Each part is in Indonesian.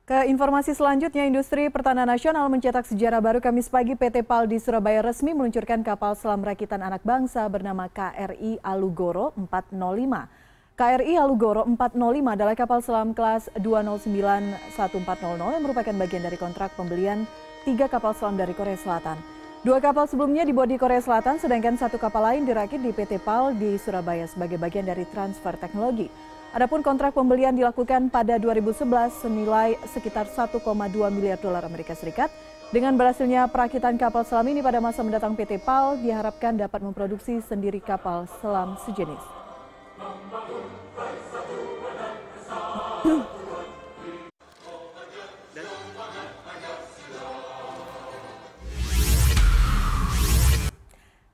Ke informasi selanjutnya, industri pertahanan nasional mencetak sejarah baru. Kamis pagi PT PAL di Surabaya resmi meluncurkan kapal selam rakitan anak bangsa bernama KRI Alugoro 405. KRI Alugoro 405 adalah kapal selam kelas 2091400 yang merupakan bagian dari kontrak pembelian 3 kapal selam dari Korea Selatan. 2 kapal sebelumnya dibuat di Korea Selatan, sedangkan 1 kapal lain dirakit di PT PAL di Surabaya sebagai bagian dari transfer teknologi. Adapun kontrak pembelian dilakukan pada 2011 senilai sekitar 1,2 miliar dolar Amerika Serikat. Dengan berhasilnya perakitan kapal selam ini pada masa mendatang, PT PAL diharapkan dapat memproduksi sendiri kapal selam sejenis.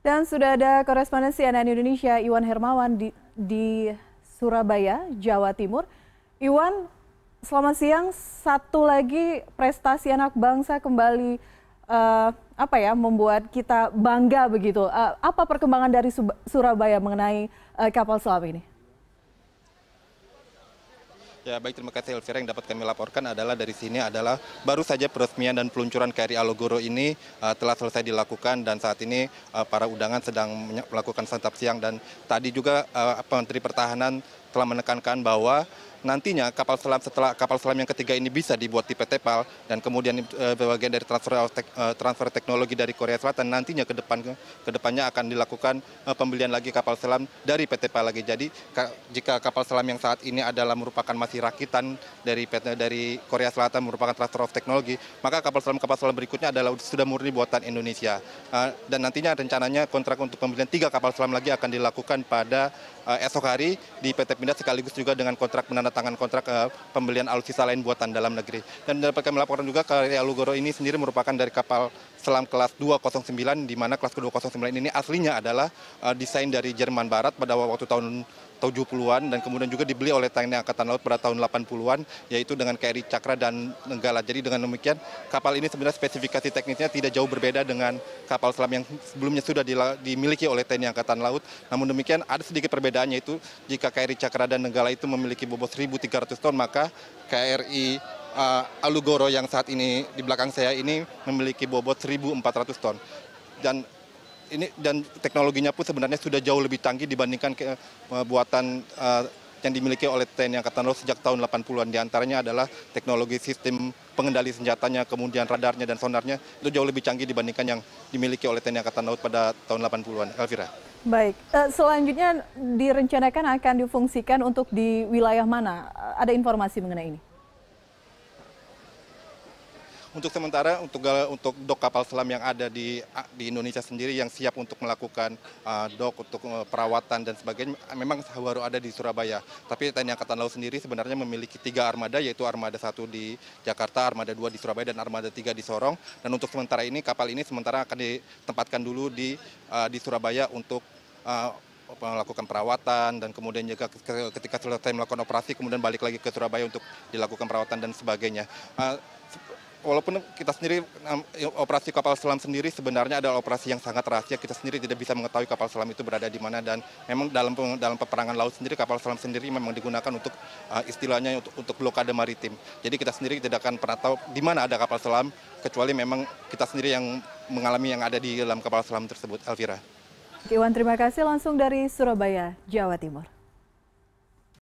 Dan sudah ada korespondensi CNN Indonesia Iwan Hermawan di Surabaya, Jawa Timur. Iwan, selamat siang. Satu lagi prestasi anak bangsa kembali membuat kita bangga begitu. Apa perkembangan dari Surabaya mengenai kapal selam ini? Ya, baik, terima kasih Elvira. Yang dapat kami laporkan adalah dari sini adalah baru saja peresmian dan peluncuran KRI Alugoro ini telah selesai dilakukan, dan saat ini para undangan sedang melakukan santap siang, dan tadi juga Menteri Pertahanan telah menekankan bahwa nantinya setelah kapal selam yang ketiga ini bisa dibuat di PT PAL dan kemudian bagian dari transfer teknologi dari Korea Selatan, nantinya kedepannya akan dilakukan pembelian lagi kapal selam dari PT PAL lagi. Jadi jika kapal selam yang saat ini adalah merupakan masih rakitan dari Korea Selatan, merupakan transfer of teknologi, maka kapal selam berikutnya adalah sudah murni buatan Indonesia. Dan nantinya rencananya kontrak untuk pembelian 3 kapal selam lagi akan dilakukan pada esok hari di PT Pindad, sekaligus juga dengan kontrak menandatangan kontrak pembelian alutsista lain buatan dalam negeri. Dan dapat kami laporkan juga KRI Alugoro ini sendiri merupakan dari kapal selam kelas 209, di mana kelas ke-209 ini aslinya adalah desain dari Jerman Barat pada waktu tahun 70-an, dan kemudian juga dibeli oleh TNI Angkatan Laut pada tahun 80-an, yaitu dengan KRI Cakra dan Nenggala. Jadi dengan demikian kapal ini sebenarnya spesifikasi teknisnya tidak jauh berbeda dengan kapal selam yang sebelumnya sudah dimiliki oleh TNI Angkatan Laut. Namun demikian ada sedikit perbedaannya, itu jika KRI Cakra dan Nenggala itu memiliki bobot 1.300 ton, maka KRI Alugoro yang saat ini di belakang saya ini memiliki bobot 1.400 ton. Dan teknologinya pun sebenarnya sudah jauh lebih canggih dibandingkan buatan yang dimiliki oleh TNI Angkatan Laut sejak tahun 80-an. Di antaranya adalah teknologi sistem pengendali senjatanya, kemudian radarnya dan sonarnya itu jauh lebih canggih dibandingkan yang dimiliki oleh TNI Angkatan Laut pada tahun 80-an. Elvira. Baik, selanjutnya direncanakan akan difungsikan untuk di wilayah mana? Ada informasi mengenai ini? Untuk sementara untuk dok kapal selam yang ada di Indonesia sendiri yang siap untuk melakukan dok untuk perawatan dan sebagainya memang baru ada di Surabaya. Tapi TNI Angkatan Laut sendiri sebenarnya memiliki 3 armada, yaitu armada 1 di Jakarta, armada 2 di Surabaya, dan armada 3 di Sorong. Dan untuk sementara ini kapal ini sementara akan ditempatkan dulu di Surabaya untuk melakukan perawatan, dan kemudian juga ketika selesai melakukan operasi kemudian balik lagi ke Surabaya untuk dilakukan perawatan dan sebagainya. Walaupun kita sendiri operasi kapal selam sendiri sebenarnya adalah operasi yang sangat rahasia, kita sendiri tidak bisa mengetahui kapal selam itu berada di mana, dan memang dalam peperangan laut sendiri kapal selam sendiri memang digunakan untuk istilahnya untuk blokade maritim. Jadi kita sendiri tidak akan pernah tahu di mana ada kapal selam, kecuali memang kita sendiri yang mengalami yang ada di dalam kapal selam tersebut. Elvira. Iwan, terima kasih langsung dari Surabaya, Jawa Timur.